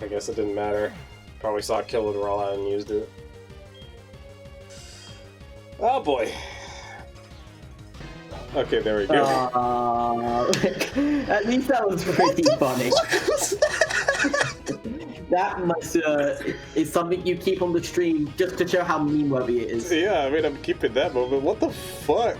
I guess it didn't matter. Probably saw Kill with Roll out and used it. Oh boy. Okay, there we go. At least that was pretty funny. That must is something you keep on the stream just to show how meme-worthy it is. Yeah, I mean, I'm keeping that moment. What the fuck?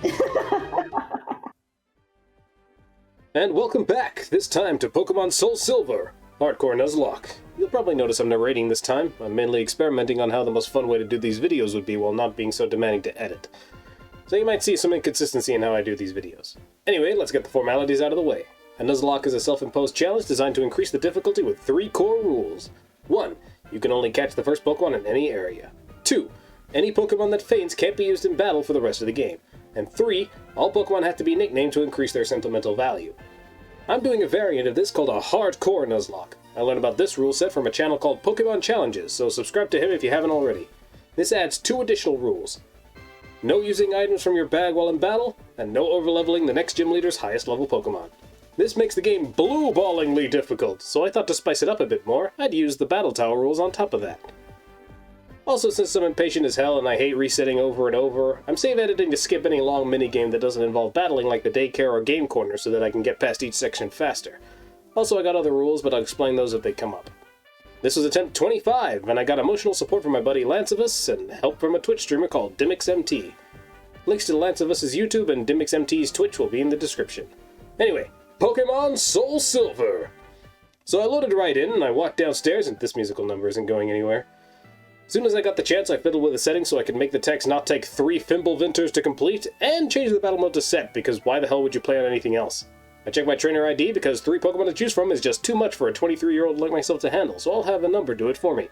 And welcome back, this time to Pokemon SoulSilver, Hardcore Nuzlocker. You'll probably notice I'm narrating this time. I'm mainly experimenting on how the most fun way to do these videos would be while not being so demanding to edit. So you might see some inconsistency in how I do these videos. Anyway, let's get the formalities out of the way. A Nuzlocker is a self-imposed challenge designed to increase the difficulty with 3 core rules. 1. You can only catch the first Pokemon in any area. 2. Any Pokemon that faints can't be used in battle for the rest of the game. And 3. All Pokemon have to be nicknamed to increase their sentimental value. I'm doing a variant of this called a Hardcore Nuzlocker. I learned about this rule set from a channel called Pokemon Challenges, so subscribe to him if you haven't already. This adds 2 additional rules. No using items from your bag while in battle, and no overleveling the next gym leader's highest level Pokemon. This makes the game blue-ballingly difficult, so I thought to spice it up a bit more, I'd use the Battle Tower rules on top of that. Also, since I'm impatient as hell and I hate resetting over and over, I'm save editing to skip any long minigame that doesn't involve battling like the daycare or game corner so that I can get past each section faster. Also, I got other rules, but I'll explain those if they come up. This was attempt 25, and I got emotional support from my buddy Lancivus and help from a Twitch streamer called DimixMT. Links to Lancivus' YouTube and DimixMT's Twitch will be in the description. Anyway, Pokemon SoulSilver! So I loaded right in, and I walked downstairs, and this musical number isn't going anywhere. As soon as I got the chance, I fiddled with the settings so I could make the text not take 3 Fimbulvinters to complete, and change the battle mode to set, because why the hell would you play on anything else? I checked my trainer ID because 3 Pokemon to choose from is just too much for a 23-year-old like myself to handle, so I'll have a number do it for me.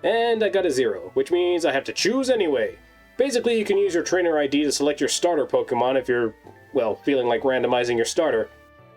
And I got a 0, which means I have to choose anyway. Basically, you can use your trainer ID to select your starter Pokemon if you're, well, feeling like randomizing your starter.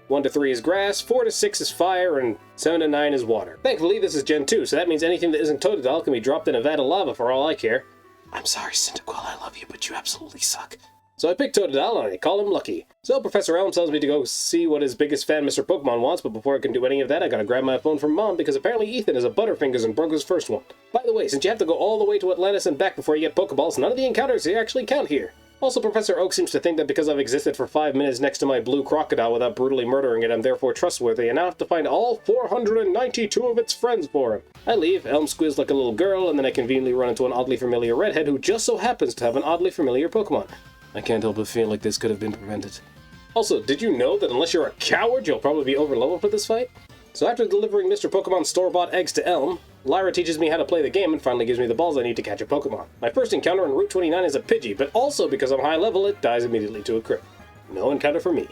1 to 3 is grass, 4 to 6 is fire, and 7 to 9 is water. Thankfully, this is Gen 2, so that means anything that isn't Totodile can be dropped in a vat of lava for all I care. I'm sorry, Cyndaquil, I love you, but you absolutely suck. So I picked Totodile, and I call him Lucky. So Professor Elm tells me to go see what his biggest fan Mr. Pokemon wants, but before I can do any of that, I gotta grab my phone from Mom, because apparently Ethan is a Butterfingers and broke his first one. By the way, since you have to go all the way to Atlantis and back before you get Pokeballs, none of the encounters actually count here. Also, Professor Oak seems to think that because I've existed for 5 minutes next to my blue crocodile without brutally murdering it, I'm therefore trustworthy, and now I have to find all 492 of its friends for him. I leave, Elm squeals like a little girl, and then I conveniently run into an oddly familiar redhead who just so happens to have an oddly familiar Pokemon. I can't help but feel like this could have been prevented. Also, did you know that unless you're a coward, you'll probably be overleveled for this fight? So after delivering Mr. Pokemon's store-bought eggs to Elm, Lyra teaches me how to play the game and finally gives me the balls I need to catch a Pokemon. My first encounter on Route 29 is a Pidgey, but also because I'm high level, it dies immediately to a crit. No encounter for me.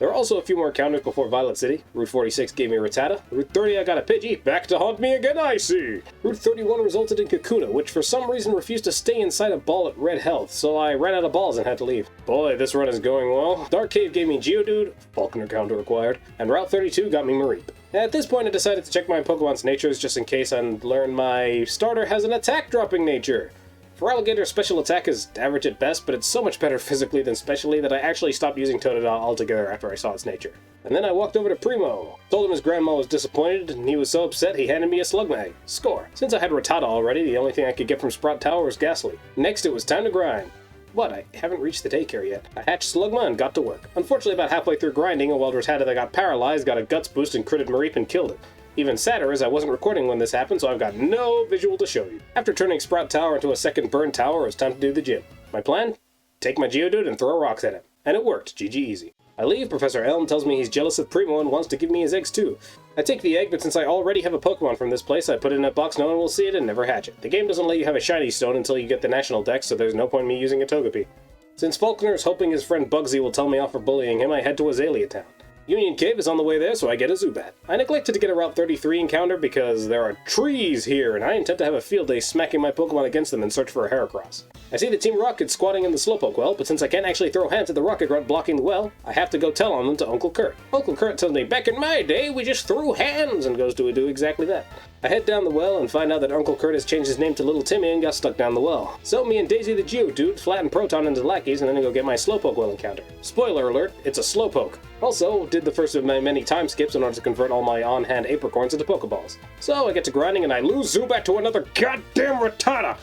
There are also a few more encounters before Violet City. Route 46 gave me Rattata. Route 30 I got a Pidgey. Back to haunt me again, I see! Route 31 resulted in Kakuna, which for some reason refused to stay inside a ball at red health, so I ran out of balls and had to leave. Boy, this run is going well. Dark Cave gave me Geodude, Falconer counter required, and Route 32 got me Mareep. At this point I decided to check my Pokemon's natures just in case and learn my starter has an attack-dropping nature. Feraligator's special attack is average at best, but it's so much better physically than specially that I actually stopped using Totodile altogether after I saw its nature. And then I walked over to Primo, told him his grandma was disappointed, and he was so upset he handed me a Slugmag. Score. Since I had Rattata already, the only thing I could get from Sprout Tower was Ghastly. Next it was time to grind. What? I haven't reached the daycare yet. I hatched Slugma and got to work. Unfortunately, about halfway through grinding, a wild Rattata that got paralyzed got a guts boost and critted Mareep and killed it. Even sadder is I wasn't recording when this happened, so I've got no visual to show you. After turning Sprout Tower into a second burn tower, it was time to do the gym. My plan? Take my Geodude and throw rocks at him. And it worked. GG easy. I leave, Professor Elm tells me he's jealous of Primo and wants to give me his eggs too. I take the egg, but since I already have a Pokemon from this place, I put it in a box no one will see it and never hatch it. The game doesn't let you have a shiny stone until you get the national dex, so there's no point in me using a Togepi. Since Falconer is hoping his friend Bugsy will tell me off for bullying him, I head to Azalea Town. Union Cave is on the way there, so I get a Zubat. I neglected to get a Route 33 encounter because there are trees here, and I intend to have a field day smacking my Pokemon against them in search for a Heracross. I see the Team Rocket squatting in the Slowpoke well, but since I can't actually throw hands at the Rocket Grunt blocking the well, I have to go tell on them to Uncle Kurt. Uncle Kurt tells me, back in my day, we just threw hands, and goes to do exactly that. I head down the well and find out that Uncle Curtis changed his name to Little Timmy and got stuck down the well. So me and Daisy the Geodude flatten Proton into lackeys and then I go get my Slowpoke well encounter. Spoiler alert, it's a Slowpoke. Also, did the first of my many time skips in order to convert all my on-hand apricorns into Pokeballs. So I get to grinding and I lose Zubat to another goddamn Rattata!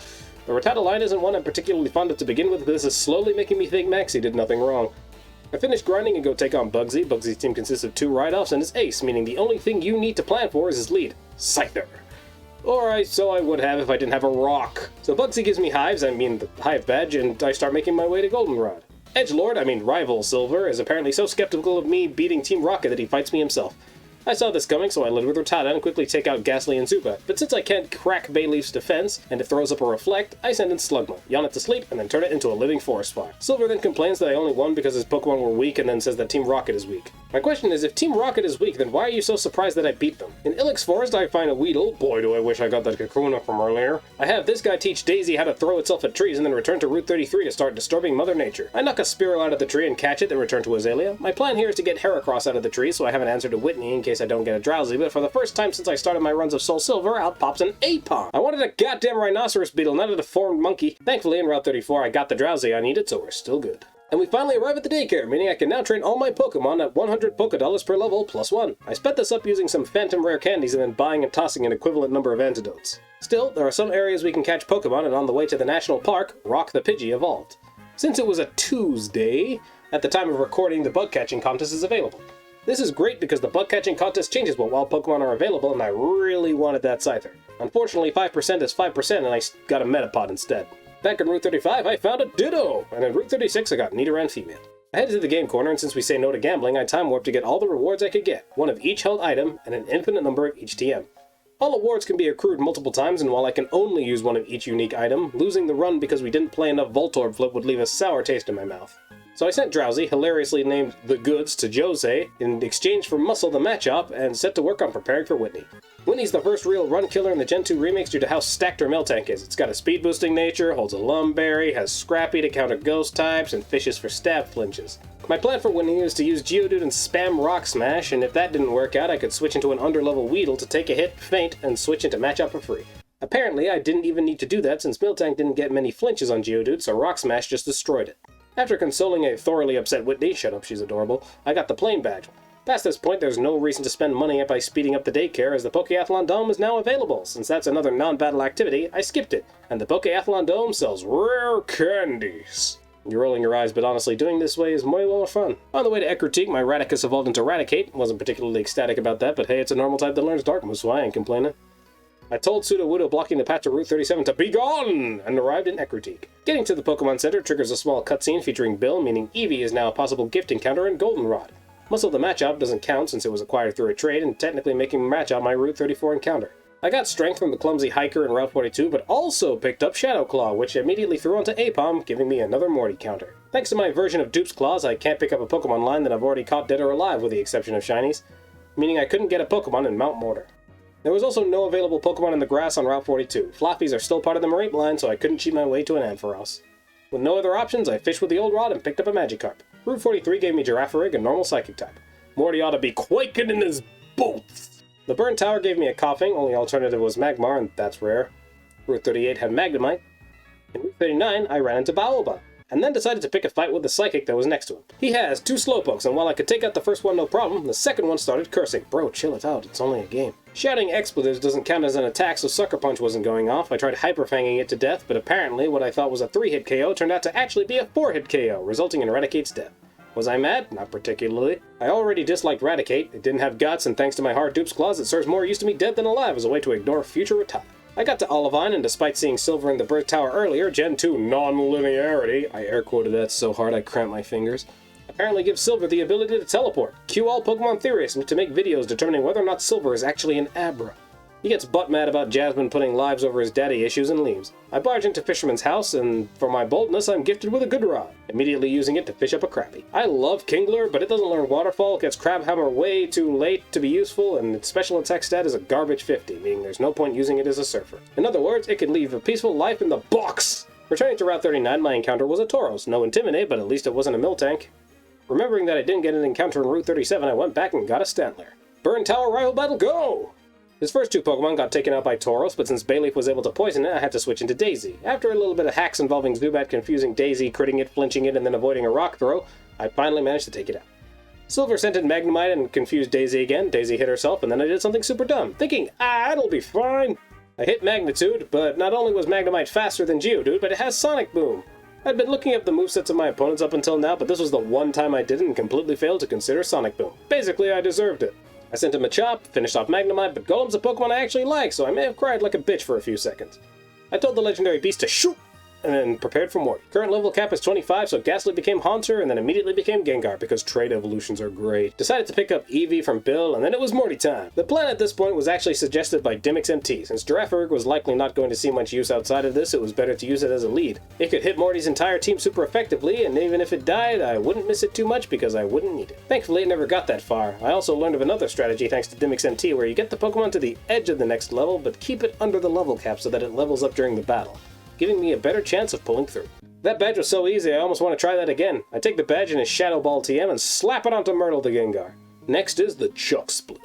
The Rattata line isn't one I'm particularly fond of to begin with, but this is slowly making me think Maxie did nothing wrong. I finish grinding and go take on Bugsy. Bugsy's team consists of 2 write-offs and is ace, meaning the only thing you need to plan for is his lead. Scyther. So I would have if I didn't have a rock. So Bugsy gives me hives, the hive badge, and I start making my way to Goldenrod. Edgelord, rival Silver, is apparently so skeptical of me beating Team Rocket that he fights me himself. I saw this coming, so I led with Rattata and quickly take out Ghastly and Zubat. But since I can't crack Bayleaf's defense, and it throws up a Reflect, I send in Slugma, yawn it to sleep, and then turn it into a living forest fire. Silver then complains that I only won because his Pokemon were weak and then says that Team Rocket is weak. My question is, if Team Rocket is weak, then why are you so surprised that I beat them? In Ilex Forest, I find a Weedle. Boy, do I wish I got that Kakuna from earlier. I have this guy teach Daisy how to throw itself at trees and then return to Route 33 to start disturbing Mother Nature. I knock a Spearow out of the tree and catch it, then return to Azalea. My plan here is to get Heracross out of the tree, so I have an answer to Whitney in case I don't get a Drowsy, but for the first time since I started my runs of SoulSilver, out pops an Aipom. I wanted a goddamn Rhinoceros Beetle, not a deformed monkey. Thankfully, in Route 34, I got the Drowsy I needed, so we're still good. And we finally arrive at the daycare, meaning I can now train all my Pokemon at 100 Pokédollars per level, +1. I sped this up using some phantom rare candies and then buying and tossing an equivalent number of antidotes. Still, there are some areas we can catch Pokemon, and on the way to the national park, Rock the Pidgey evolved. Since it was a Tuesday, at the time of recording, the bug catching contest is available. This is great because the bug catching contest changes what wild Pokemon are available, and I really wanted that Scyther. Unfortunately, 5% is 5%, and I got a Metapod instead. Back in Route 35, I found a Ditto, and in Route 36, I got Nidoran Female. I headed to the game corner, and since we say no to gambling, I time warped to get all the rewards I could get, one of each held item, and an infinite number of each TM. All awards can be accrued multiple times, and while I can only use one of each unique item, losing the run because we didn't play enough Voltorb Flip would leave a sour taste in my mouth. So I sent Drowsy, hilariously named The Goods, to Jose in exchange for Muscle the Matchup, and set to work on preparing for Whitney. Whitney's the first real run killer in the Gen 2 remakes due to how stacked her Miltank is. It's got a speed boosting nature, holds a Lumberry, has Scrappy to counter ghost types, and fishes for stab flinches. My plan for Whitney is to use Geodude and spam Rock Smash, and if that didn't work out, I could switch into an underlevel Weedle to take a hit, faint, and switch into Matchup for free. Apparently, I didn't even need to do that since Miltank didn't get many flinches on Geodude, so Rock Smash just destroyed it. After consoling a thoroughly upset Whitney, shut up, she's adorable, I got the plain badge. Past this point, there's no reason to spend money by speeding up the daycare as the Pokeathlon Dome is now available. Since that's another non-battle activity, I skipped it, and the Pokeathlon Dome sells rare candies. You're rolling your eyes, but honestly, doing this way is way more fun. On the way to Ecruteak, my Radicus evolved into Raticate. Wasn't particularly ecstatic about that, but hey, it's a normal type that learns Dark Move, so I ain't complaining. I told Sudowoodo blocking the path to Route 37 to be gone, and arrived in Ecruteak. Getting to the Pokemon Center triggers a small cutscene featuring Bill, meaning Eevee is now a possible gift encounter in Goldenrod. Muscle the Matchup doesn't count since it was acquired through a trade, and technically making Matchup my Route 34 encounter. I got Strength from the clumsy hiker in Route 42, but also picked up Shadow Claw, which immediately threw onto Aipom, giving me another Morty counter. Thanks to my version of Dupe's Claws, I can't pick up a Pokemon line that I've already caught dead or alive with the exception of Shinies, meaning I couldn't get a Pokemon in Mount Mortar. There was also no available Pokemon in the grass on Route 42. Floppies are still part of the Mareep line, so I couldn't cheat my way to an Ampharos. With no other options, I fished with the old rod and picked up a Magikarp. Route 43 gave me Girafarig, a normal Psychic type. Morty ought to be quaking in his boots! The Burn Tower gave me a Coughing, only alternative was Magmar, and that's rare. Route 38 had Magnemite. In Route 39, I ran into Baoba, and then decided to pick a fight with the Psychic that was next to him. He has 2 Slowpokes, and while I could take out the first one no problem, the second one started cursing. Bro, chill it out, it's only a game. Shouting expletives doesn't count as an attack, so Sucker Punch wasn't going off. I tried Hyper-Fanging it to death, but apparently what I thought was a 3-hit KO turned out to actually be a 4-hit KO, resulting in Raticate's death. Was I mad? Not particularly. I already disliked Raticate, it didn't have guts, and thanks to my hard Dupe's Claws, it serves more use to me dead than alive as a way to ignore future retire. I got to Olivine, and despite seeing Silver in the Birth Tower earlier, Gen 2 non-linearity, I air-quoted that so hard I cramped my fingers, apparently gives Silver the ability to teleport. Cue all Pokemon theorists to make videos determining whether or not Silver is actually an Abra. He gets butt-mad about Jasmine putting lives over his daddy issues and leaves. I barge into Fisherman's house, and for my boldness, I'm gifted with a good rod, immediately using it to fish up a Crappie. I love Kingler, but it doesn't learn Waterfall, gets Crabhammer way too late to be useful, and its special attack stat is a garbage 50, meaning there's no point using it as a surfer. In other words, it could leave a peaceful life in the box! Returning to Route 39, my encounter was a Tauros. No Intimidate, but at least it wasn't a Miltank. Remembering that I didn't get an encounter in Route 37, I went back and got a Stantler. Burn Tower Rival Battle, go! His first two Pokemon got taken out by Tauros, but since Bayleaf was able to poison it, I had to switch into Daisy. After a little bit of hacks involving Zubat confusing Daisy, critting it, flinching it, and then avoiding a rock throw, I finally managed to take it out. Silver sent in Magnemite and confused Daisy again. Daisy hit herself, and then I did something super dumb, thinking, it'll be fine. I hit Magnitude, but not only was Magnemite faster than Geodude, but it has Sonic Boom. I'd been looking up the movesets of my opponents up until now, but this was the one time I didn't and completely failed to consider Sonic Boom. Basically, I deserved it. I sent him a Chop, finished off Magnemite, but Golem's a Pokemon I actually like, so I may have cried like a bitch for a few seconds. I told the legendary beast to shoot, and then prepared for Morty. Current level cap is 25, so Ghastly became Haunter, and then immediately became Gengar, because trait evolutions are great. Decided to pick up Eevee from Bill, and then it was Morty time. The plan at this point was actually suggested by Dimix MT. Since Girafarig was likely not going to see much use outside of this, it was better to use it as a lead. It could hit Morty's entire team super effectively, and even if it died, I wouldn't miss it too much because I wouldn't need it. Thankfully, it never got that far. I also learned of another strategy thanks to Dimix MT, where you get the Pokemon to the edge of the next level, but keep it under the level cap so that it levels up during the battle, giving me a better chance of pulling through. That badge was so easy, I almost want to try that again. I take the badge in his Shadow Ball TM and slap it onto Myrtle the Gengar. Next is the Chuck Split.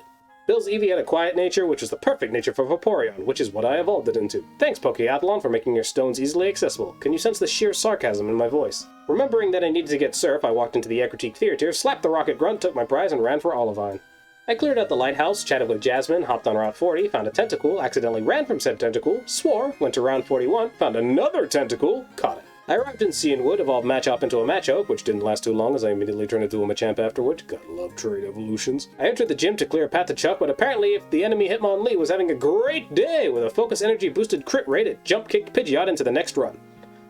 Bill's Eevee had a quiet nature, which was the perfect nature for Vaporeon, which is what I evolved it into. Thanks, Pokeathlon, for making your stones easily accessible. Can you sense the sheer sarcasm in my voice? Remembering that I needed to get Surf, I walked into the Ecruteak Theater, slapped the Rocket Grunt, took my prize, and ran for Olivine. I cleared out the lighthouse, chatted with Jasmine, hopped on Route 40, found a tentacle, accidentally ran from said tentacle, swore, went to round 41, found another tentacle, caught it. I arrived in Cianwood, evolved Machop into a Machoke, which didn't last too long as I immediately turned into a Machamp afterward. Gotta love trait evolutions. I entered the gym to clear a path to Chuck, but apparently if the enemy Hitmonlee was having a great day with a focus energy boosted crit rate, it jump kicked Pidgeot into the next run.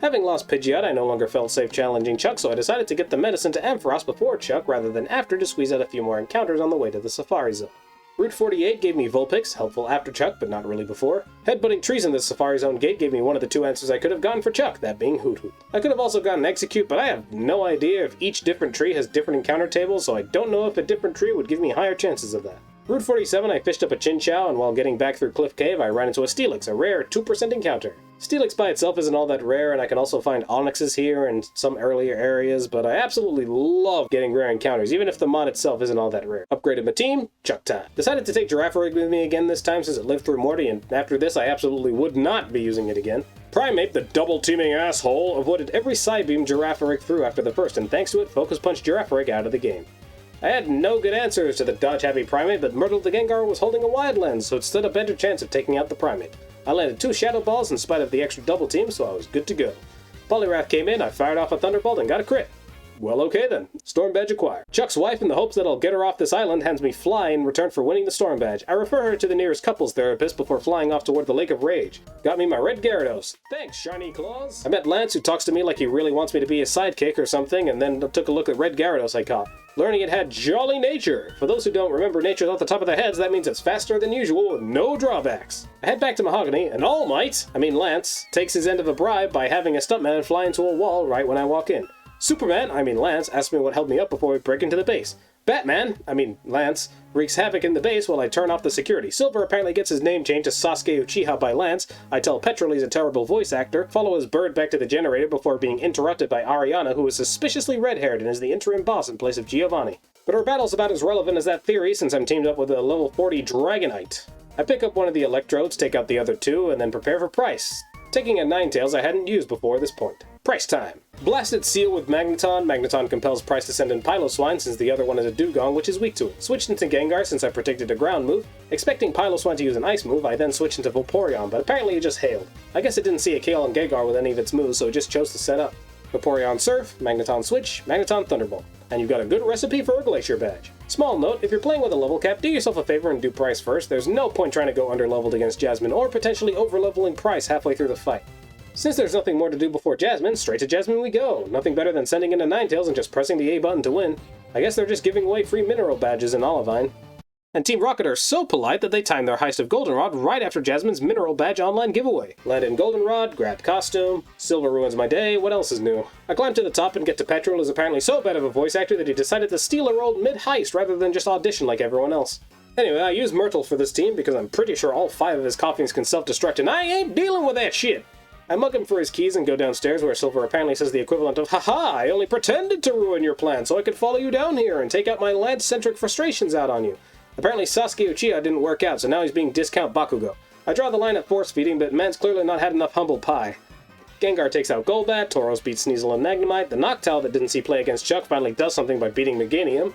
Having lost Pidgeot, I no longer felt safe challenging Chuck, so I decided to get the medicine to Ampharos before Chuck rather than after to squeeze out a few more encounters on the way to the Safari Zone. Route 48 gave me Vulpix, helpful after Chuck, but not really before. Headbutting trees in the Safari Zone gate gave me one of the two answers I could have gotten for Chuck, that being Hoot Hoot. I could have also gotten Execute, but I have no idea if each different tree has different encounter tables, so I don't know if a different tree would give me higher chances of that. Route 47, I fished up a Chinchou, and while getting back through Cliff Cave, I ran into a Steelix, a rare 2% encounter. Steelix by itself isn't all that rare, and I can also find Onyxes here and some earlier areas, but I absolutely love getting rare encounters, even if the mod itself isn't all that rare. Upgraded my team, Chuck time. Decided to take Girafarig with me again this time since it lived through Morty, and after this I absolutely would not be using it again. Primeape, the double-teaming asshole, avoided every Psybeam Girafarig threw after the first, and thanks to it, Focus Punched Girafarig out of the game. I had no good answers to the dodge-heavy Primeape, but Myrtle the Gengar was holding a wide lens, so it stood a better chance of taking out the Primeape. I landed 2 Shadow Balls in spite of the extra double team, so I was good to go. Poliwrath came in, I fired off a Thunderbolt and got a crit. Well, okay then. Storm Badge acquired. Chuck's wife, in the hopes that I'll get her off this island, hands me Fly in return for winning the Storm Badge. I refer her to the nearest couples therapist before flying off toward the Lake of Rage. Got me my red Gyarados. Thanks, Shiny Claws. I met Lance, who talks to me like he really wants me to be his sidekick or something, and then took a look at red Gyarados I caught. Learning it had Jolly Nature. For those who don't remember nature off the top of their heads, that means it's faster than usual with no drawbacks. I head back to Mahogany, and Lance, takes his end of a bribe by having a stuntman fly into a wall right when I walk in. Superman, Lance, asks me what held me up before we break into the base. Batman, Lance, wreaks havoc in the base while I turn off the security. Silver apparently gets his name changed to Sasuke Uchiha by Lance. I tell Petrol he's a terrible voice actor, follow his bird back to the generator before being interrupted by Ariana, who is suspiciously red-haired and is the interim boss in place of Giovanni. But our battle's about as relevant as that theory since I'm teamed up with a level 40 Dragonite. I pick up one of the electrodes, take out the other 2, and then prepare for Price, taking a Ninetales I hadn't used before this point. Price time! Blasted Seal with Magneton. Magneton compels Price to send in Piloswine since the other one is a Dugong, which is weak to it. Switched into Gengar since I predicted a ground move. Expecting Piloswine to use an ice move, I then switched into Vaporeon, but apparently it just hailed. I guess it didn't see a KO on Gengar with any of its moves, so it just chose to set up. Vaporeon Surf, Magneton Switch, Magneton Thunderbolt. And you've got a good recipe for a Glacier Badge. Small note, if you're playing with a level cap, do yourself a favor and do Price first. There's no point trying to go under-leveled against Jasmine or potentially over-leveling Price halfway through the fight. Since there's nothing more to do before Jasmine, straight to Jasmine we go. Nothing better than sending in a Ninetales and just pressing the A button to win. I guess they're just giving away free mineral badges in Olivine. And Team Rocket are so polite that they timed their heist of Goldenrod right after Jasmine's mineral badge online giveaway. Landed in Goldenrod, grabbed costume, Silver ruins my day, what else is new? I climb to the top and get to Petrol, who's apparently so bad of a voice actor that he decided to steal a role mid-heist rather than just audition like everyone else. Anyway, I use Myrtle for this team because I'm pretty sure all 5 of his coffins can self-destruct and I ain't dealing with that shit! I mug him for his keys and go downstairs where Silver apparently says the equivalent of, "Haha, I only pretended to ruin your plan so I could follow you down here and take out my Lance-centric frustrations out on you." Apparently Sasuke Uchiha didn't work out, so now he's being discount Bakugo. I draw the line at force feeding, but man's clearly not had enough humble pie. Gengar takes out Golbat, Tauros beats Sneasel and Magnemite, the Noctowl that didn't see play against Chuck finally does something by beating Meganium.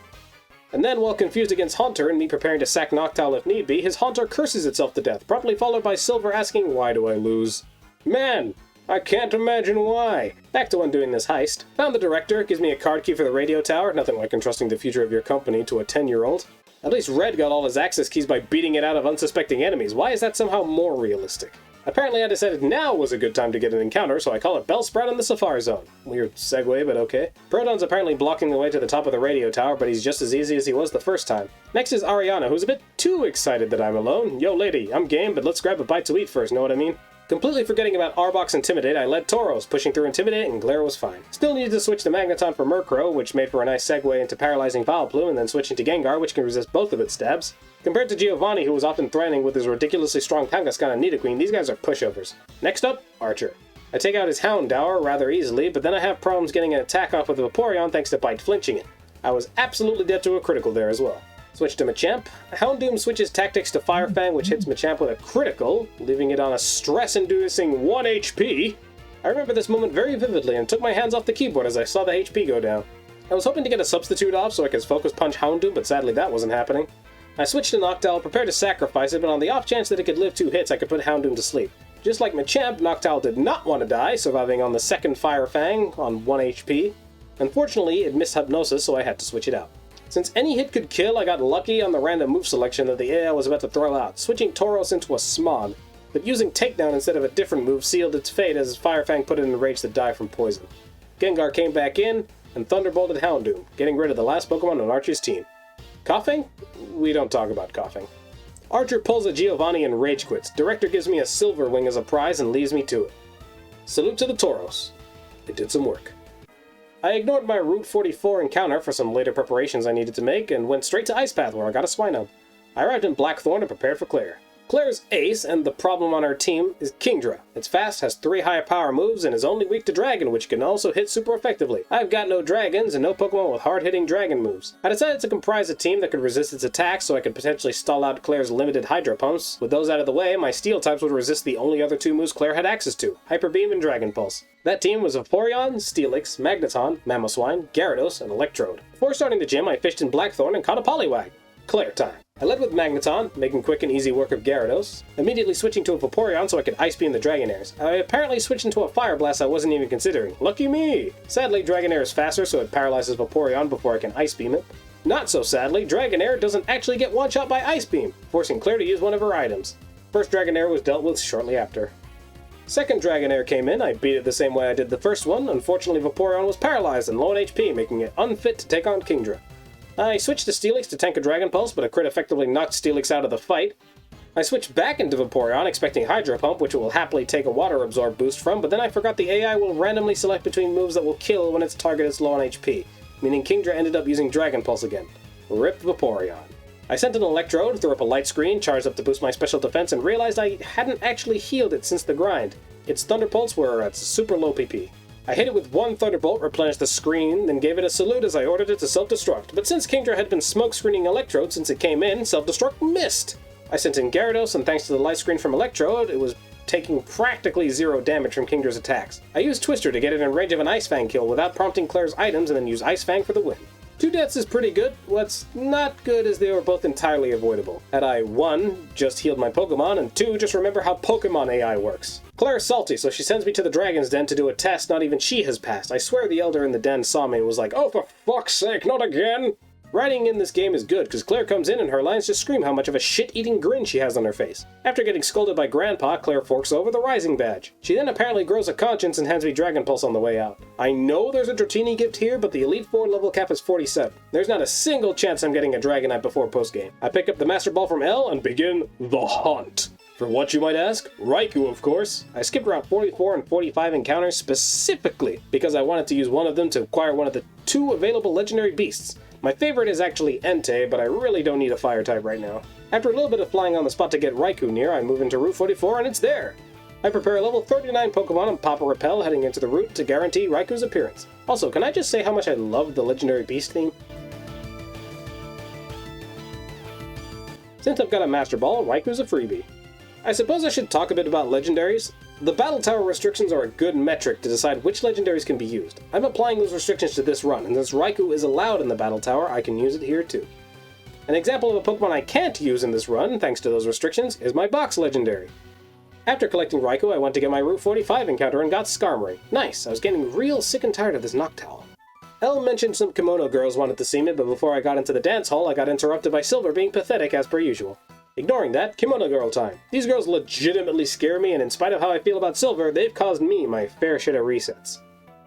And then, while confused against Haunter and me preparing to sack Noctowl if need be, his Haunter curses itself to death, promptly followed by Silver asking, "Why do I lose?" Man, I can't imagine why. Back to undoing this heist. Found the director, gives me a card key for the radio tower, nothing like entrusting the future of your company to a 10-year-old. At least Red got all his access keys by beating it out of unsuspecting enemies. Why is that somehow more realistic? Apparently I decided now was a good time to get an encounter, so I call it Bellsprout in the Safari Zone. Weird segue, but okay. Proton's apparently blocking the way to the top of the radio tower, but he's just as easy as he was the first time. Next is Ariana, who's a bit too excited that I'm alone. Yo lady, I'm game, but let's grab a bite to eat first, know what I mean? Completely forgetting about Arbok's Intimidate, I led Tauros, pushing through Intimidate, and Glare was fine. Still needed to switch to Magneton for Murkrow, which made for a nice segue into Paralyzing Vileplume, and then switching to Gengar, which can resist both of its stabs. Compared to Giovanni, who was often threatening with his ridiculously strong Kangaskhan and Nidoqueen, these guys are pushovers. Next up, Archer. I take out his Houndour rather easily, but then I have problems getting an attack off with Vaporeon thanks to Bite flinching it. I was absolutely dead to a critical there as well. Switch to Machamp. Houndoom switches tactics to Fire Fang, which hits Machamp with a critical, leaving it on a stress-inducing 1 HP. I remember this moment very vividly and took my hands off the keyboard as I saw the HP go down. I was hoping to get a substitute off so I could focus punch Houndoom, but sadly that wasn't happening. I switched to Noctowl, prepared to sacrifice it, but on the off chance that it could live 2 hits, I could put Houndoom to sleep. Just like Machamp, Noctowl did not want to die, surviving on the second Fire Fang on 1 HP. Unfortunately, it missed Hypnosis, so I had to switch it out. Since any hit could kill, I got lucky on the random move selection that the AI was about to throw out, switching Tauros into a Smog, but using Takedown instead of a different move sealed its fate as Fire Fang put it in rage to die from poison. Gengar came back in, and Thunderbolted Houndoom, getting rid of the last Pokemon on Archer's team. Coughing? We don't talk about coughing. Archer pulls a Giovanni and rage quits. Director gives me a Silver Wing as a prize and leaves me to it. Salute to the Tauros. It did some work. I ignored my Route 44 encounter for some later preparations I needed to make and went straight to Ice Path where I got a Swinub. I arrived in Blackthorn and prepared for Claire. Claire's ace, and the problem on our team, is Kingdra. It's fast, has 3 high power moves, and is only weak to Dragon, which can also hit super effectively. I've got no Dragons, and no Pokemon with hard-hitting Dragon moves. I decided to comprise a team that could resist its attacks, so I could potentially stall out Claire's limited Hydro Pumps. With those out of the way, my Steel types would resist the only other 2 moves Claire had access to, Hyper Beam and Dragon Pulse. That team was Vaporeon, Steelix, Magneton, Mamoswine, Gyarados, and Electrode. Before starting the gym, I fished in Blackthorn and caught a Poliwag. Claire time. I led with Magneton, making quick and easy work of Gyarados, immediately switching to a Vaporeon so I could Ice Beam the Dragonairs. I apparently switched into a Fire Blast I wasn't even considering. Lucky me! Sadly, Dragonair is faster, so it paralyzes Vaporeon before I can Ice Beam it. Not so sadly, Dragonair doesn't actually get one-shot by Ice Beam, forcing Claire to use one of her items. First Dragonair was dealt with shortly after. Second Dragonair came in, I beat it the same way I did the first one. Unfortunately, Vaporeon was paralyzed and low on HP, making it unfit to take on Kingdra. I switched to Steelix to tank a Dragon Pulse, but a crit effectively knocked Steelix out of the fight. I switched back into Vaporeon, expecting Hydro Pump, which it will happily take a Water Absorb boost from, but then I forgot the AI will randomly select between moves that will kill when its target is low on HP, meaning Kingdra ended up using Dragon Pulse again. Rip Vaporeon. I sent an Electrode, threw up a Light Screen, charged up to boost my special defense, and realized I hadn't actually healed it since the grind. Its Thunderbolts were at super low PP. I hit it with 1 Thunderbolt, replenished the screen, then gave it a salute as I ordered it to self-destruct. But since Kingdra had been smoke-screening Electrode since it came in, self-destruct missed! I sent in Gyarados, and thanks to the light screen from Electrode, it was taking practically 0 damage from Kingdra's attacks. I used Twister to get it in range of an Ice Fang kill without prompting Claire's items, and then use Ice Fang for the win. 2 deaths is pretty good. What's not good is they were both entirely avoidable. Had I 1, just healed my Pokemon, and 2, just remember how Pokemon AI works. Claire's salty, so she sends me to the Dragon's Den to do a test not even she has passed. I swear the Elder in the den saw me and was like, "Oh, for fuck's sake, not again!" Writing in this game is good, because Claire comes in and her lines just scream how much of a shit-eating grin she has on her face. After getting scolded by Grandpa, Claire forks over the Rising Badge. She then apparently grows a conscience and hands me Dragon Pulse on the way out. I know there's a Dratini gift here, but the Elite Four level cap is 47. There's not a single chance I'm getting a Dragonite before postgame. I pick up the Master Ball from L and begin the hunt. For what, you might ask? Raikou, of course. I skipped around 44 and 45 encounters specifically because I wanted to use one of them to acquire one of the 2 available legendary beasts. My favorite is actually Entei, but I really don't need a fire type right now. After a little bit of flying on the spot to get Raikou near, I move into Route 44 and it's there! I prepare a level 39 Pokemon and pop a Repel heading into the route to guarantee Raikou's appearance. Also, can I just say how much I love the legendary beast theme? Since I've got a Master Ball, Raiku's a freebie. I suppose I should talk a bit about legendaries. The Battle Tower restrictions are a good metric to decide which legendaries can be used. I'm applying those restrictions to this run, and since Raikou is allowed in the Battle Tower, I can use it here too. An example of a Pokemon I can't use in this run, thanks to those restrictions, is my Box Legendary. After collecting Raikou, I went to get my Route 45 encounter and got Skarmory. Nice, I was getting real sick and tired of this Noctowl. Elle mentioned some kimono girls wanted to see me, but before I got into the dance hall, I got interrupted by Silver being pathetic as per usual. Ignoring that, kimono girl time. These girls legitimately scare me, and in spite of how I feel about Silver, they've caused me my fair share of resets.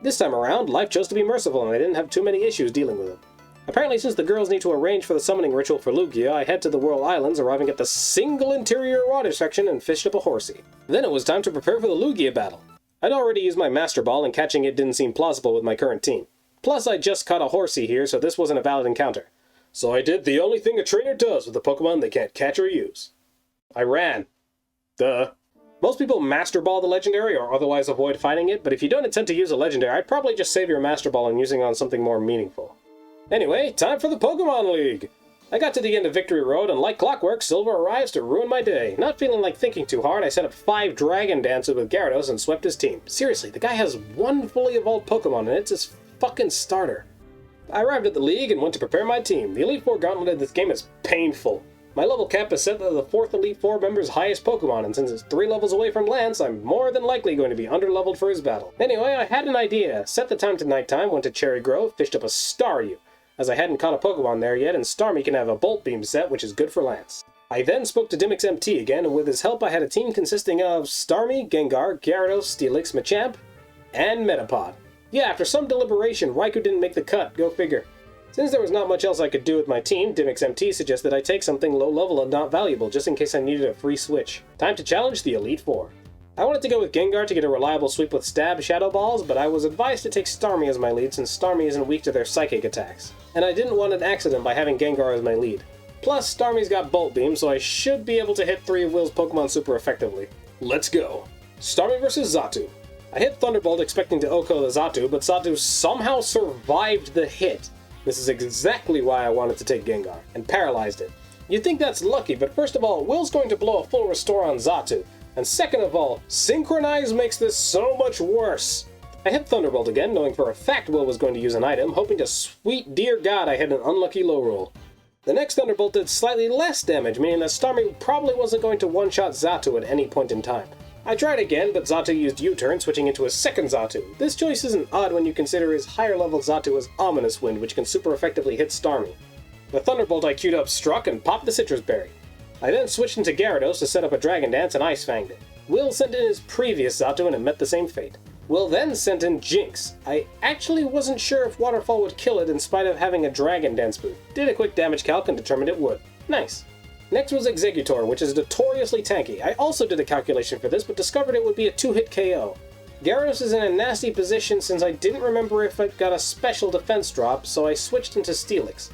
This time around, life chose to be merciful and I didn't have too many issues dealing with them. Apparently, since the girls need to arrange for the summoning ritual for Lugia, I head to the Whirl Islands, arriving at the single interior water section and fished up a horsey. Then it was time to prepare for the Lugia battle. I'd already used my Master Ball and catching it didn't seem plausible with my current team. Plus, I just caught a horsey here, so this wasn't a valid encounter. So I did the only thing a trainer does with a Pokemon they can't catch or use. I ran. Duh. Most people Master Ball the Legendary or otherwise avoid fighting it, but if you don't intend to use a Legendary, I'd probably just save your Master Ball and using it on something more meaningful. Anyway, time for the Pokemon League! I got to the end of Victory Road, and like clockwork, Silver arrives to ruin my day. Not feeling like thinking too hard, I set up 5 Dragon Dances with Gyarados and swept his team. Seriously, the guy has 1 fully evolved Pokemon, and it's his fucking starter. I arrived at the league and went to prepare my team. The Elite Four gauntlet in this game is painful. My level cap is set to the 4th Elite Four member's highest Pokemon, and since it's 3 levels away from Lance, I'm more than likely going to be underleveled for his battle. Anyway, I had an idea. Set the time to nighttime, went to Cherry Grove, fished up a Staryu, as I hadn't caught a Pokemon there yet, and Starmie can have a Bolt Beam set, which is good for Lance. I then spoke to Dimix MT again, and with his help I had a team consisting of Starmie, Gengar, Gyarados, Steelix, Machamp, and Metapod. Yeah, after some deliberation, Raikou didn't make the cut, go figure. Since there was not much else I could do with my team, Dimix MT suggested I take something low level and not valuable, just in case I needed a free switch. Time to challenge the Elite Four. I wanted to go with Gengar to get a reliable sweep with Stab Shadow Balls, but I was advised to take Starmie as my lead since Starmie isn't weak to their psychic attacks. And I didn't want an accident by having Gengar as my lead. Plus, Starmie's got Bolt Beam, so I should be able to hit 3 of Will's Pokemon super effectively. Let's go! Starmie vs. Xatu. I hit Thunderbolt expecting to OHKO the Xatu, but Xatu somehow survived the hit. This is exactly why I wanted to take Gengar, and paralyzed it. You'd think that's lucky, but first of all, Will's going to blow a full restore on Xatu. And second of all, Synchronize makes this so much worse. I hit Thunderbolt again, knowing for a fact Will was going to use an item, hoping to sweet dear God I had an unlucky low roll. The next Thunderbolt did slightly less damage, meaning that Starmie probably wasn't going to one-shot Xatu at any point in time. I tried again, but Xatu used U-turn, switching into a second Xatu. This choice isn't odd when you consider his higher level Xatu as Ominous Wind, which can super effectively hit Starmie. The Thunderbolt I queued up struck and popped the Citrus Berry. I then switched into Gyarados to set up a Dragon Dance and Ice Fanged it. Will sent in his previous Xatu and it met the same fate. Will then sent in Jinx. I actually wasn't sure if Waterfall would kill it in spite of having a Dragon Dance boost. Did a quick damage calc and determined it would. Nice. Next was Exeggutor, which is notoriously tanky. I also did a calculation for this, but discovered it would be a 2-hit KO. Gyarados is in a nasty position since I didn't remember if it got a special defense drop, so I switched into Steelix.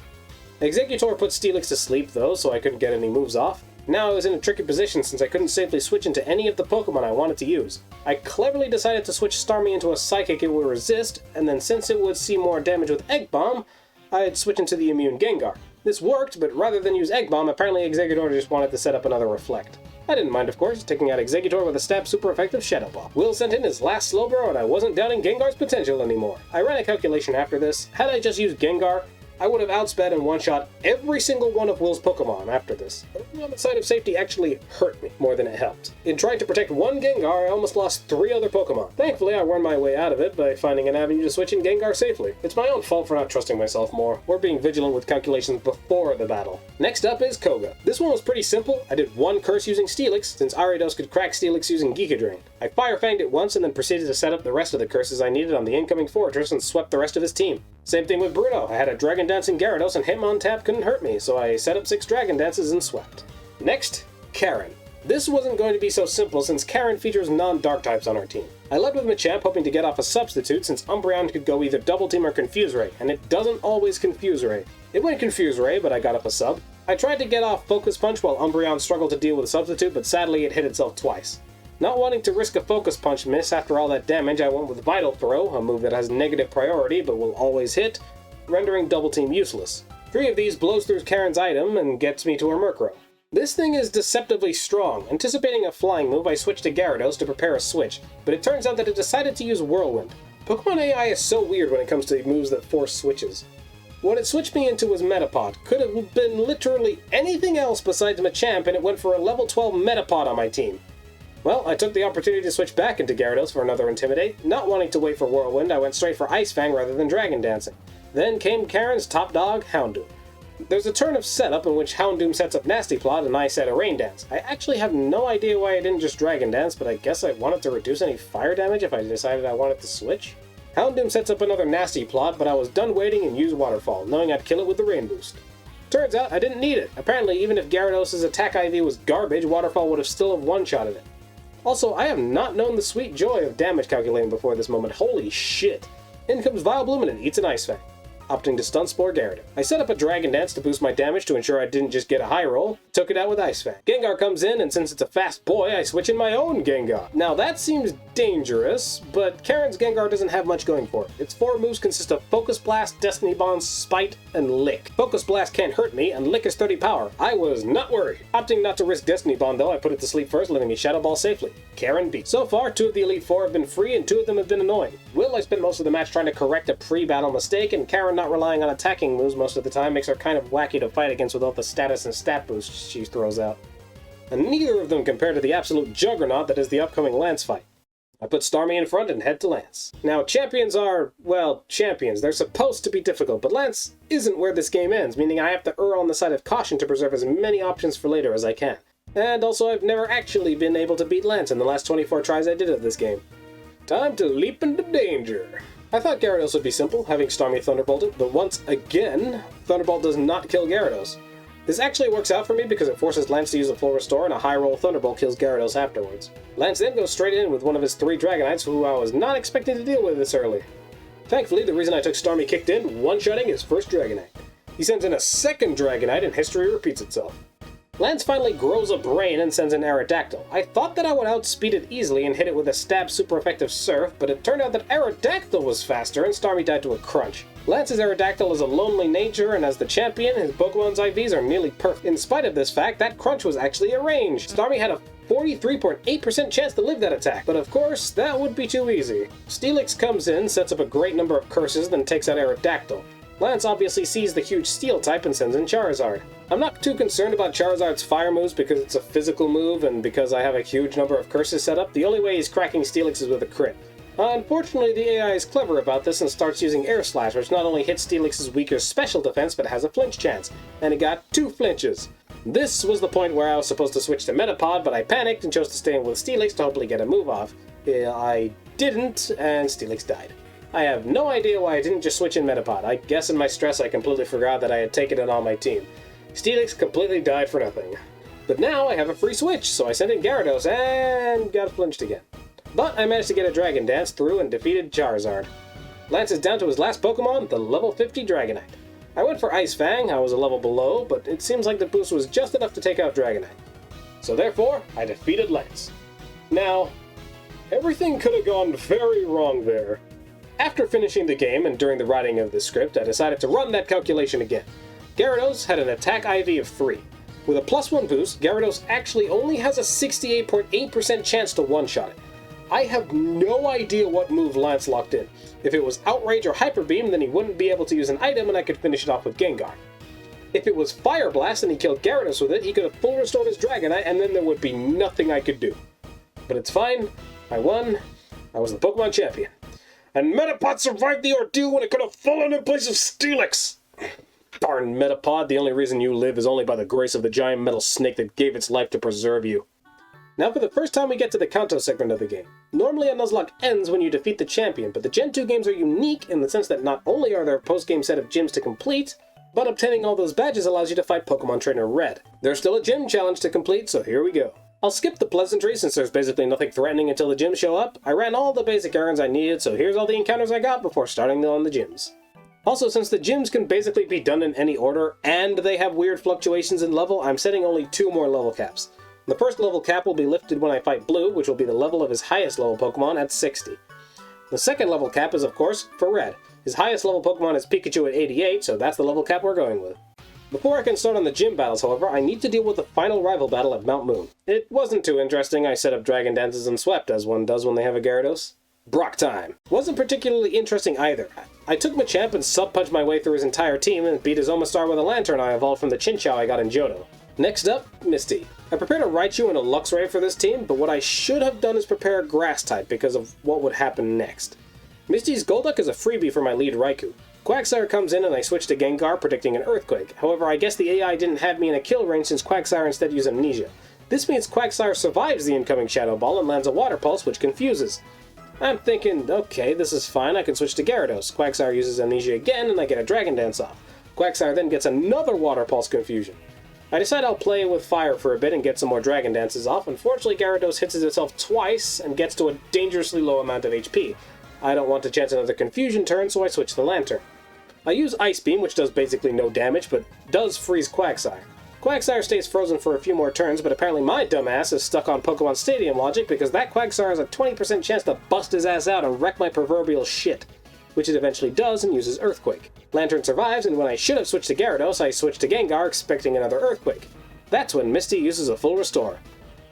Exeggutor put Steelix to sleep though, so I couldn't get any moves off. Now I was in a tricky position since I couldn't safely switch into any of the Pokemon I wanted to use. I cleverly decided to switch Starmie into a Psychic it would resist, and then since it would see more damage with Egg Bomb, I'd switch into the immune Gengar. This worked, but rather than use Egg Bomb, apparently Exeggutor just wanted to set up another Reflect. I didn't mind, of course, taking out Exeggutor with a stab super effective Shadow Ball. Will sent in his last Slowbro, and I wasn't doubting Gengar's potential anymore. I ran a calculation after this. Had I just used Gengar, I would have outsped and one-shot every single one of Will's Pokemon after this. On the side of safety actually hurt me more than it helped. In trying to protect one Gengar, I almost lost 3 other Pokemon. Thankfully, I wormed my way out of it by finding an avenue to switch in Gengar safely. It's my own fault for not trusting myself more, or being vigilant with calculations before the battle. Next up is Koga. This one was pretty simple. I did 1 curse using Steelix, since Ariados could crack Steelix using Giga Drain. I Fire Fanged it once and then proceeded to set up the rest of the curses I needed on the incoming fortress and swept the rest of his team. Same thing with Bruno. I had a Dragon Dance in Gyarados and him on tap couldn't hurt me, so I set up 6 Dragon Dances and swept. Next, Karen. This wasn't going to be so simple since Karen features non-dark types on our team. I led with Machamp hoping to get off a substitute since Umbreon could go either Double Team or Confuse Ray, and it doesn't always Confuse Ray. It went Confuse Ray, but I got up a sub. I tried to get off Focus Punch while Umbreon struggled to deal with a substitute, but sadly it hit itself twice. Not wanting to risk a Focus Punch miss after all that damage, I went with Vital Throw, a move that has negative priority but will always hit, rendering Double Team useless. 3 of these blows through Karen's item and gets me to her Murkrow. This thing is deceptively strong. Anticipating a flying move, I switched to Gyarados to prepare a switch, but it turns out that it decided to use Whirlwind. Pokemon AI is so weird when it comes to moves that force switches. What it switched me into was Metapod. Could have been literally anything else besides Machamp, and it went for a level 12 Metapod on my team. Well, I took the opportunity to switch back into Gyarados for another Intimidate. Not wanting to wait for Whirlwind, I went straight for Ice Fang rather than Dragon Dancing. Then came Karen's top dog, Houndoom. There's a turn of setup in which Houndoom sets up Nasty Plot and I set a Rain Dance. I actually have no idea why I didn't just Dragon Dance, but I guess I wanted to reduce any fire damage if I decided I wanted to switch. Houndoom sets up another Nasty Plot, but I was done waiting and used Waterfall, knowing I'd kill it with the Rain Boost. Turns out I didn't need it. Apparently, even if Gyarados' attack IV was garbage, Waterfall would have still have one-shotted it. Also, I have not known the sweet joy of damage calculating before this moment. Holy shit! In comes Vileplume and it eats an Ice Fang. Opting to Stun Spore Gyarados. I set up a Dragon Dance to boost my damage to ensure I didn't just get a high roll. Took it out with Ice Fang. Gengar comes in, and since it's a fast boy, I switch in my own Gengar. Now that seems dangerous, but Karen's Gengar doesn't have much going for it. Its 4 moves consist of Focus Blast, Destiny Bond, Spite, and Lick. Focus Blast can't hurt me, and Lick is 30 power. I was not worried. Opting not to risk Destiny Bond though, I put it to sleep first, letting me Shadow Ball safely. Karen beat. So far, 2 of the Elite 4 have been free, and 2 of them have been annoying. Will, I spent most of the match trying to correct a pre-battle mistake, and Karen not relying on attacking moves most of the time makes her kind of wacky to fight against with all the status and stat boosts she throws out. And neither of them compare to the absolute juggernaut that is the upcoming Lance fight. I put Starmie in front and head to Lance. Now, champions are, well, champions. They're supposed to be difficult, but Lance isn't where this game ends, meaning I have to err on the side of caution to preserve as many options for later as I can. And also, I've never actually been able to beat Lance in the last 24 tries I did of this game. Time to leap into danger. I thought Gyarados would be simple, having Starmie Thunderbolted, but once again, Thunderbolt does not kill Gyarados. This actually works out for me because it forces Lance to use a full restore and a high roll Thunderbolt kills Gyarados afterwards. Lance then goes straight in with one of his 3 Dragonites who I was not expecting to deal with this early. Thankfully, the reason I took Starmie kicked in, one-shotting his first Dragonite. He sends in a second Dragonite and history repeats itself. Lance finally grows a brain and sends in Aerodactyl. I thought that I would outspeed it easily and hit it with a stab super effective Surf, but it turned out that Aerodactyl was faster and Starmie died to a crunch. Lance's Aerodactyl is a lonely nature, and as the champion, his Pokemon's IVs are nearly perfect. In spite of this fact, that crunch was actually a range. Starmie had a 43.8% chance to live that attack, but of course, that would be too easy. Steelix comes in, sets up a great number of curses, then takes out Aerodactyl. Lance obviously sees the huge Steel type and sends in Charizard. I'm not too concerned about Charizard's fire moves because it's a physical move and because I have a huge number of curses set up. The only way he's cracking Steelix is with a crit. Unfortunately, the AI is clever about this and starts using Air Slash, which not only hits Steelix's weaker special defense but has a flinch chance, and it got 2 flinches. This was the point where I was supposed to switch to Metapod, but I panicked and chose to stay in with Steelix to hopefully get a move off. I didn't, and Steelix died. I have no idea why I didn't just switch in Metapod. I guess in my stress I completely forgot that I had taken it on my team. Steelix completely died for nothing. But now I have a free switch, so I sent in Gyarados and got flinched again. But I managed to get a Dragon Dance through and defeated Charizard. Lance is down to his last Pokemon, the level 50 Dragonite. I went for Ice Fang, I was a level below, but it seems like the boost was just enough to take out Dragonite. So therefore, I defeated Lance. Now, everything could have gone very wrong there. After finishing the game and during the writing of the script, I decided to run that calculation again. Gyarados had an attack IV of 3. With a +1 boost, Gyarados actually only has a 68.8% chance to one-shot it. I have no idea what move Lance locked in. If it was Outrage or Hyper Beam, then he wouldn't be able to use an item and I could finish it off with Gengar. If it was Fire Blast and he killed Gyarados with it, he could have full restored his Dragonite and then there would be nothing I could do. But it's fine, I won, I was the Pokemon champion. And Metapod survived the ordeal when it could have fallen in place of Steelix! Darn Metapod, the only reason you live is only by the grace of the giant metal snake that gave its life to preserve you. Now for the first time we get to the Kanto segment of the game. Normally a Nuzlocke ends when you defeat the champion, but the Gen 2 games are unique in the sense that not only are there a post-game set of gyms to complete, but obtaining all those badges allows you to fight Pokemon Trainer Red. There's still a gym challenge to complete, so here we go. I'll skip the pleasantries since there's basically nothing threatening until the gyms show up. I ran all the basic errands I needed, so here's all the encounters I got before starting on the gyms. Also, since the gyms can basically be done in any order, and they have weird fluctuations in level, I'm setting only 2 more level caps. The first level cap will be lifted when I fight Blue, which will be the level of his highest level Pokemon at 60. The second level cap is, of course, for Red. His highest level Pokemon is Pikachu at 88, so that's the level cap we're going with. Before I can start on the gym battles, however, I need to deal with the final rival battle at Mount Moon. It wasn't too interesting. I set up dragon dances and swept, as one does when they have a Gyarados. Brock time. Wasn't particularly interesting either. I took Machamp and sub-punched my way through his entire team and beat his Omastar with a Lantern I evolved from the Chinchou I got in Johto. Next up, Misty. I prepared a Raichu and a Luxray for this team, but what I should have done is prepare a Grass type because of what would happen next. Misty's Golduck is a freebie for my lead Raikou. Quagsire comes in and I switch to Gengar, predicting an Earthquake. However, I guess the AI didn't have me in a kill range since Quagsire instead used Amnesia. This means Quagsire survives the incoming Shadow Ball and lands a Water Pulse, which confuses. I'm thinking, okay, this is fine, I can switch to Gyarados. Quagsire uses Amnesia again and I get a Dragon Dance off. Quagsire then gets another Water Pulse confusion. I decide I'll play with fire for a bit and get some more Dragon Dances off. Unfortunately, Gyarados hits itself twice and gets to a dangerously low amount of HP. I don't want to chance another confusion turn, so I switch the Lantern. I use Ice Beam, which does basically no damage, but does freeze Quagsire. Quagsire stays frozen for a few more turns, but apparently my dumbass is stuck on Pokemon Stadium logic because that Quagsire has a 20% chance to bust his ass out and wreck my proverbial shit, which it eventually does and uses Earthquake. Lantern survives, and when I should have switched to Gyarados, I switch to Gengar expecting another Earthquake. That's when Misty uses a full restore.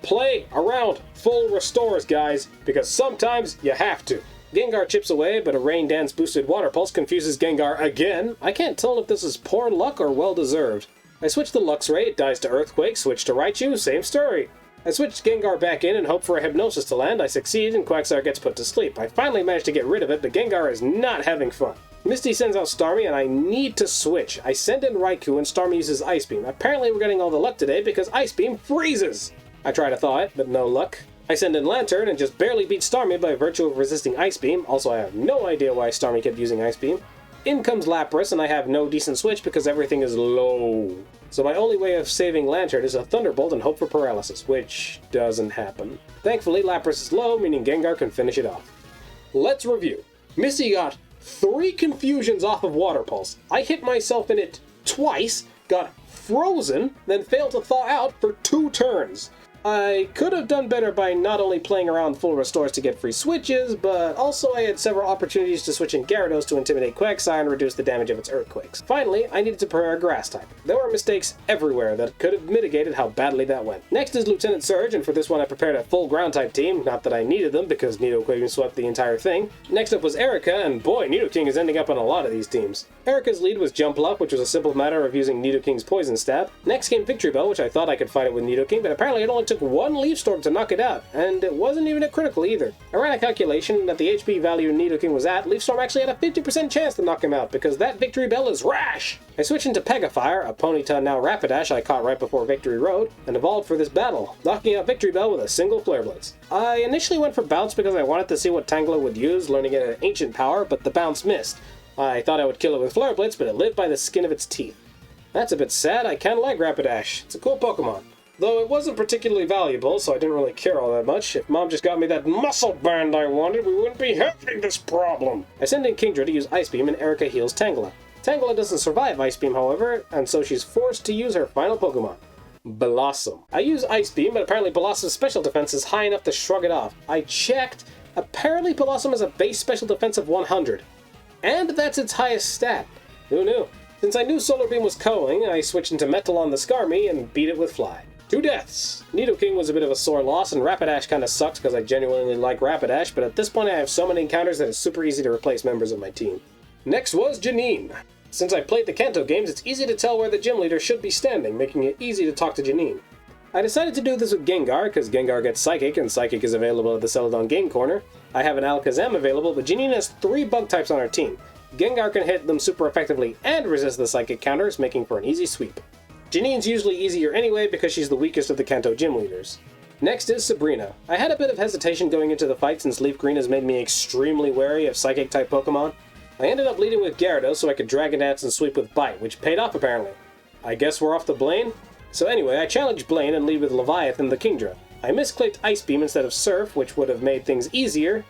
Play around full restores, guys, because sometimes you have to. Gengar chips away, but a Rain Dance boosted Water Pulse confuses Gengar again. I can't tell if this is poor luck or well-deserved. I switch to Luxray, it dies to Earthquake, switch to Raichu, same story. I switch Gengar back in and hope for a Hypnosis to land. I succeed and Quagsire gets put to sleep. I finally manage to get rid of it, but Gengar is not having fun. Misty sends out Starmie and I need to switch. I send in Raikou and Starmie uses Ice Beam. Apparently we're getting all the luck today because Ice Beam freezes! I try to thaw it, but no luck. I send in Lantern and just barely beat Starmie by virtue of resisting Ice Beam. Also, I have no idea why Starmie kept using Ice Beam. In comes Lapras, and I have no decent switch because everything is low. So my only way of saving Lantern is a Thunderbolt and hope for paralysis, which doesn't happen. Thankfully, Lapras is low, meaning Gengar can finish it off. Let's review. Misty got 3 confusions off of Water Pulse. I hit myself in it twice, got frozen, then failed to thaw out for 2 turns. I could have done better by not only playing around full restores to get free switches, but also I had several opportunities to switch in Gyarados to intimidate Quagsire and reduce the damage of its Earthquakes. Finally, I needed to prepare a Grass type. There were mistakes everywhere that could have mitigated how badly that went. Next is Lieutenant Surge, and for this one I prepared a full Ground type team, not that I needed them because Nidoking swept the entire thing. Next up was Erica, and boy, Nidoking is ending up on a lot of these teams. Erica's lead was Jump Luck, which was a simple matter of using Nidoking's Poison Stab. Next came Victory Bell, which I thought I could fight it with Nidoking, but apparently it only took 1 Leaf Storm to knock it out, and it wasn't even a critical either. I ran a calculation that the HP value Nidoking was at, Leaf Storm actually had a 50% chance to knock him out, because that Victory Bell is rash! I switched into Pegafire, a Ponyta now Rapidash I caught right before Victory Road, and evolved for this battle, knocking out Victory Bell with a single Flare Blitz. I initially went for Bounce because I wanted to see what Tangela would use, learning it at Ancient Power, but the Bounce missed. I thought I would kill it with Flare Blitz, but it lived by the skin of its teeth. That's a bit sad, I kinda like Rapidash. It's a cool Pokemon. Though it wasn't particularly valuable, so I didn't really care all that much. If Mom just got me that muscle band I wanted, we wouldn't be having this problem. I send in Kingdra to use Ice Beam, and Erica heals Tangela. Tangela doesn't survive Ice Beam, however, and so she's forced to use her final Pokemon, Blossom. I use Ice Beam, but apparently Blossom's special defense is high enough to shrug it off. I checked. Apparently Blossom has a base special defense of 100. And that's its highest stat. Who knew? Since I knew Solar Beam was going, I switched into Metal on the Skarmy and beat it with Fly. 2 deaths! Nidoking was a bit of a sore loss, and Rapidash kinda sucks because I genuinely like Rapidash, but at this point I have so many encounters that it's super easy to replace members of my team. Next was Janine. Since I played the Kanto games, it's easy to tell where the gym leader should be standing, making it easy to talk to Janine. I decided to do this with Gengar, because Gengar gets Psychic, and Psychic is available at the Celadon Game Corner. I have an Alakazam available, but Janine has 3 bug types on her team. Gengar can hit them super effectively and resist the Psychic counters, making for an easy sweep. Janine's usually easier anyway because she's the weakest of the Kanto gym leaders. Next is Sabrina. I had a bit of hesitation going into the fight since Leaf Green has made me extremely wary of Psychic-type Pokemon. I ended up leading with Gyarados so I could Dragon Dance and sweep with Bite, which paid off apparently. I guess we're off to Blaine? So anyway, I challenged Blaine and lead with Leviathan the Kingdra. I misclicked Ice Beam instead of Surf, which would have made things easier,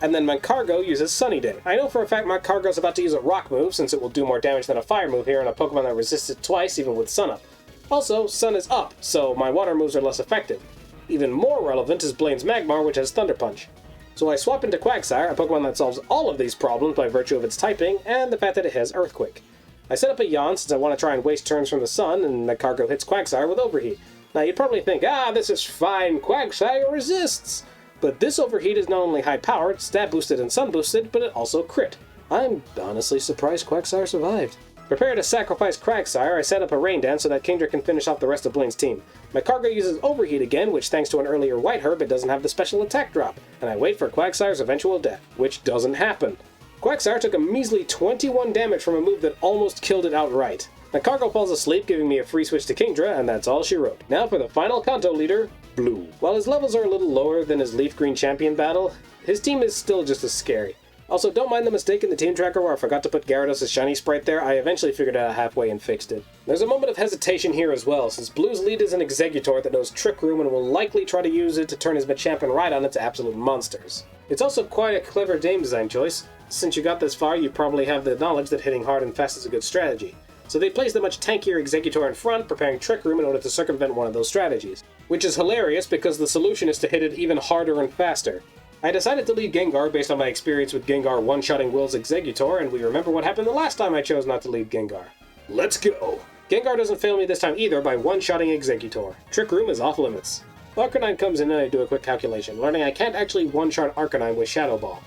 and then Magcargo uses Sunny Day. I know for a fact Magcargo's about to use a Rock move, since it will do more damage than a Fire move here on a Pokemon that resists it twice, even with Sun Up. Also, Sun is up, so my Water moves are less effective. Even more relevant is Blaine's Magmar, which has Thunder Punch. So I swap into Quagsire, a Pokemon that solves all of these problems by virtue of its typing, and the fact that it has Earthquake. I set up a yawn since I want to try and waste turns from the sun, and my cargo hits Quagsire with overheat. Now you'd probably think, this is fine, Quagsire resists! But this overheat is not only high-powered, stat boosted and sun boosted, but it also crit. I'm honestly surprised Quagsire survived. Prepare to sacrifice Quagsire, I set up a rain dance so that Kingdra can finish off the rest of Blaine's team. My cargo uses overheat again, which thanks to an earlier white herb it doesn't have the special attack drop, and I wait for Quagsire's eventual death, which doesn't happen. Quagsire took a measly 21 damage from a move that almost killed it outright. My cargo falls asleep, giving me a free switch to Kingdra, and that's all she wrote. Now for the final Kanto leader, Blue. While his levels are a little lower than his Leaf Green champion battle, his team is still just as scary. Also, don't mind the mistake in the team tracker where I forgot to put Gyarados' shiny sprite there. I eventually figured it out halfway and fixed it. There's a moment of hesitation here as well, since Blue's lead is an Exeggutor that knows Trick Room and will likely try to use it to turn his Machamp and Rhydon into absolute monsters. It's also quite a clever game design choice. Since you got this far, you probably have the knowledge that hitting hard and fast is a good strategy. So they placed a much tankier Exeggutor in front, preparing Trick Room in order to circumvent one of those strategies. Which is hilarious because the solution is to hit it even harder and faster. I decided to lead Gengar based on my experience with Gengar one-shotting Will's Exeggutor, and we remember what happened the last time I chose not to lead Gengar. Let's go! Gengar doesn't fail me this time either by one-shotting Exeggutor. Trick Room is off limits. Arcanine comes in and I do a quick calculation, learning I can't actually one-shot Arcanine with Shadow Ball.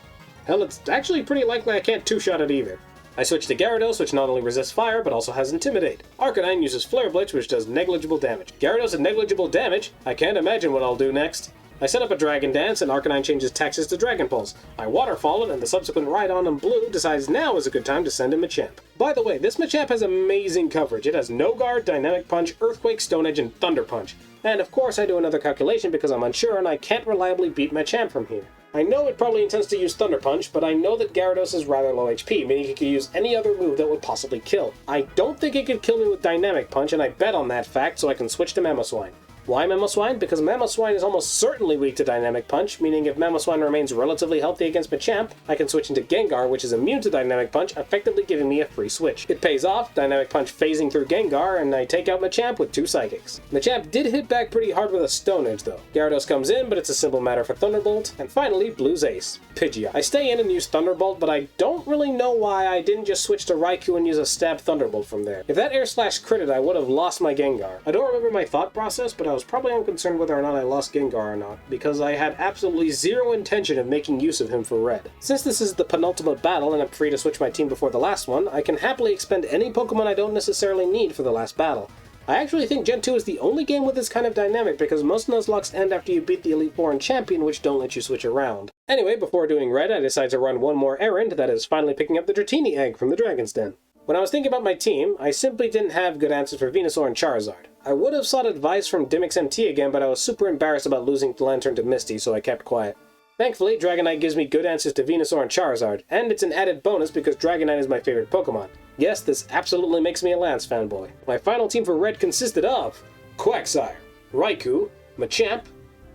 Hell, it's actually pretty likely I can't two-shot it either. I switch to Gyarados, which not only resists fire, but also has Intimidate. Arcanine uses Flare Blitz, which does negligible damage. Gyarados had negligible damage? I can't imagine what I'll do next. I set up a Dragon Dance, and Arcanine changes taxes to Dragon Pulse. I Waterfall it, and the subsequent Rhydon in blue decides now is a good time to send in Machamp. By the way, this Machamp has amazing coverage. It has No Guard, Dynamic Punch, Earthquake, Stone Edge, and Thunder Punch. And of course I do another calculation because I'm unsure and I can't reliably beat Machamp from here. I know it probably intends to use Thunder Punch, but I know that Gyarados is rather low HP, meaning it could use any other move that would possibly kill. I don't think it could kill me with Dynamic Punch, and I bet on that fact so I can switch to Mamoswine. Why Mamoswine? Because Mamoswine is almost certainly weak to Dynamic Punch, meaning if Mamoswine remains relatively healthy against Machamp, I can switch into Gengar, which is immune to Dynamic Punch, effectively giving me a free switch. It pays off, Dynamic Punch phasing through Gengar, and I take out Machamp with 2 Psychics. Machamp did hit back pretty hard with a Stone Edge though. Gyarados comes in, but it's a simple matter for Thunderbolt. And finally, Blue's Ace, Pidgeot. I stay in and use Thunderbolt, but I don't really know why I didn't just switch to Raikou and use a Stab Thunderbolt from there. If that Air Slash critted, I would have lost my Gengar. I don't remember my thought process, but I was probably unconcerned whether or not I lost Gengar or not, because I had absolutely zero intention of making use of him for red. Since this is the penultimate battle and I'm free to switch my team before the last one, I can happily expend any Pokemon I don't necessarily need for the last battle. I actually think Gen 2 is the only game with this kind of dynamic because most Nuzlocks end after you beat the Elite Four and Champion, which don't let you switch around. Anyway, before doing red, I decided to run one more errand, that is finally picking up the Dratini egg from the Dragon's Den. When I was thinking about my team, I simply didn't have good answers for Venusaur and Charizard. I would have sought advice from Dimix MT again, but I was super embarrassed about losing the Lantern to Misty, so I kept quiet. Thankfully, Dragonite gives me good answers to Venusaur and Charizard, and it's an added bonus because Dragonite is my favorite Pokemon. Yes, this absolutely makes me a Lance fanboy. My final team for red consisted of Quagsire, Raikou, Machamp,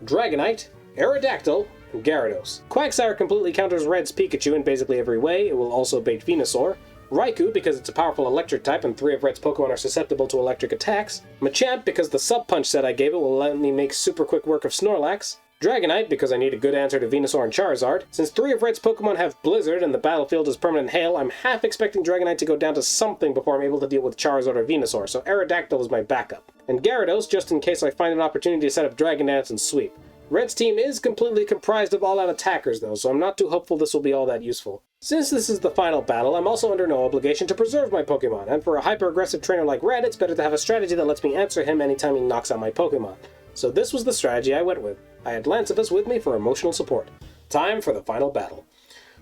Dragonite, Aerodactyl, and Gyarados. Quagsire completely counters Red's Pikachu in basically every way. It will also bait Venusaur. Raikou, because it's a powerful electric type and 3 of Red's Pokemon are susceptible to electric attacks. Machamp, because the Sub-Punch set I gave it will let me make super quick work of Snorlax. Dragonite, because I need a good answer to Venusaur and Charizard. Since 3 of Red's Pokemon have Blizzard and the battlefield is permanent hail, I'm half expecting Dragonite to go down to something before I'm able to deal with Charizard or Venusaur, so Aerodactyl is my backup. And Gyarados, just in case I find an opportunity to set up Dragon Dance and Sweep. Red's team is completely comprised of all-out attackers though, so I'm not too hopeful this will be all that useful. Since this is the final battle, I'm also under no obligation to preserve my Pokemon, and for a hyper-aggressive trainer like Red, it's better to have a strategy that lets me answer him anytime he knocks out my Pokemon. So this was the strategy I went with. I had Lancivus with me for emotional support. Time for the final battle.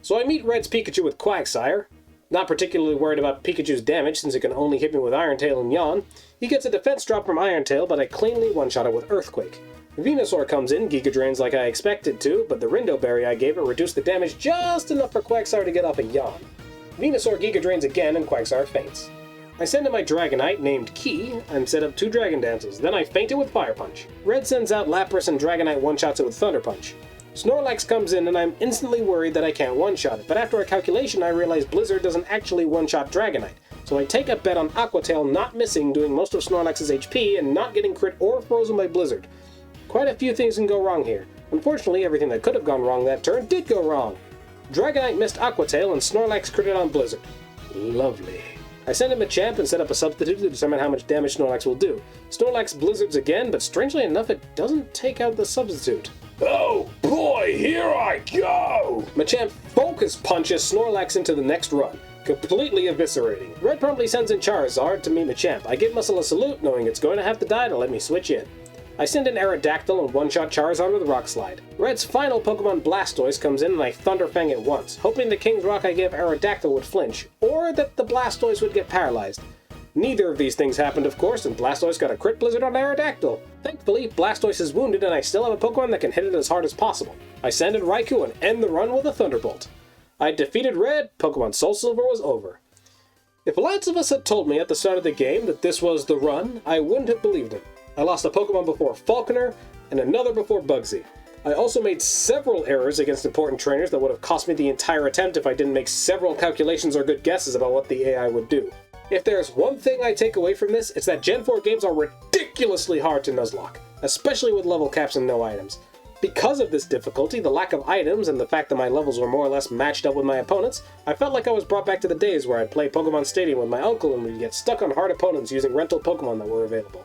So I meet Red's Pikachu with Quagsire. Not particularly worried about Pikachu's damage since it can only hit me with Iron Tail and Yawn. He gets a defense drop from Iron Tail, but I cleanly one-shot it with Earthquake. Venusaur comes in, Giga Drains like I expected to, but the Rindo Berry I gave it reduced the damage just enough for Quagsire to get off a Yawn. Venusaur Giga Drains again and Quagsire faints. I send in my Dragonite, named Key, and set up 2 Dragon Dances, then I feint it with Fire Punch. Red sends out Lapras and Dragonite one-shots it with Thunder Punch. Snorlax comes in and I'm instantly worried that I can't one-shot it, but after a calculation I realize Blizzard doesn't actually one-shot Dragonite. So I take a bet on Aqua Tail not missing, doing most of Snorlax's HP, and not getting crit or frozen by Blizzard. Quite a few things can go wrong here. Unfortunately, everything that could have gone wrong that turn did go wrong. Dragonite missed Aqua Tail and Snorlax critted on Blizzard. Lovely. I send in Machamp and set up a substitute to determine how much damage Snorlax will do. Snorlax blizzards again, but strangely enough it doesn't take out the substitute. Oh boy, here I go! Machamp focus punches Snorlax into the next run, completely eviscerating. Red promptly sends in Charizard to meet Machamp. I give Muscle a salute, knowing it's going to have to die to let me switch in. I send in Aerodactyl and one-shot Charizard with Rock Slide. Red's final Pokemon Blastoise comes in and I Thunderfang it once, hoping the King's Rock I gave Aerodactyl would flinch, or that the Blastoise would get paralyzed. Neither of these things happened, of course, and Blastoise got a crit blizzard on Aerodactyl. Thankfully, Blastoise is wounded and I still have a Pokemon that can hit it as hard as possible. I send in Raikou and end the run with a Thunderbolt. I defeated Red, Pokemon SoulSilver was over. If Lancivus had told me at the start of the game that this was the run, I wouldn't have believed him. I lost a Pokemon before Falconer, and another before Bugsy. I also made several errors against important trainers that would have cost me the entire attempt if I didn't make several calculations or good guesses about what the AI would do. If there's one thing I take away from this, it's that Gen 4 games are ridiculously hard to Nuzlocke, especially with level caps and no items. Because of this difficulty, the lack of items, and the fact that my levels were more or less matched up with my opponents, I felt like I was brought back to the days where I'd play Pokemon Stadium with my uncle and we'd get stuck on hard opponents using rental Pokemon that were available.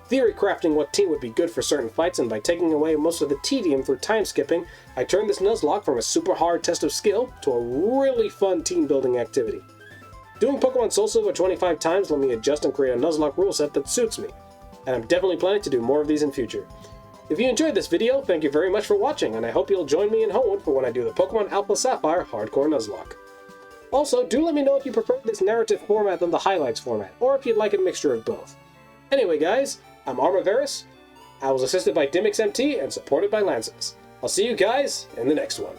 Theory crafting what team would be good for certain fights, and by taking away most of the tedium through time skipping, I turned this Nuzlocke from a super hard test of skill to a really fun team building activity. Doing Pokemon SoulSilver 25 times let me adjust and create a Nuzlocke rule set that suits me, and I'm definitely planning to do more of these in future. If you enjoyed this video, thank you very much for watching, and I hope you'll join me in Hoenn for when I do the Pokemon Alpha Sapphire Hardcore Nuzlocke. Also, do let me know if you prefer this narrative format than the highlights format, or if you'd like a mixture of both. Anyway guys, I'm Armaveris, I was assisted by DimixMT and supported by Lancivus. I'll see you guys in the next one.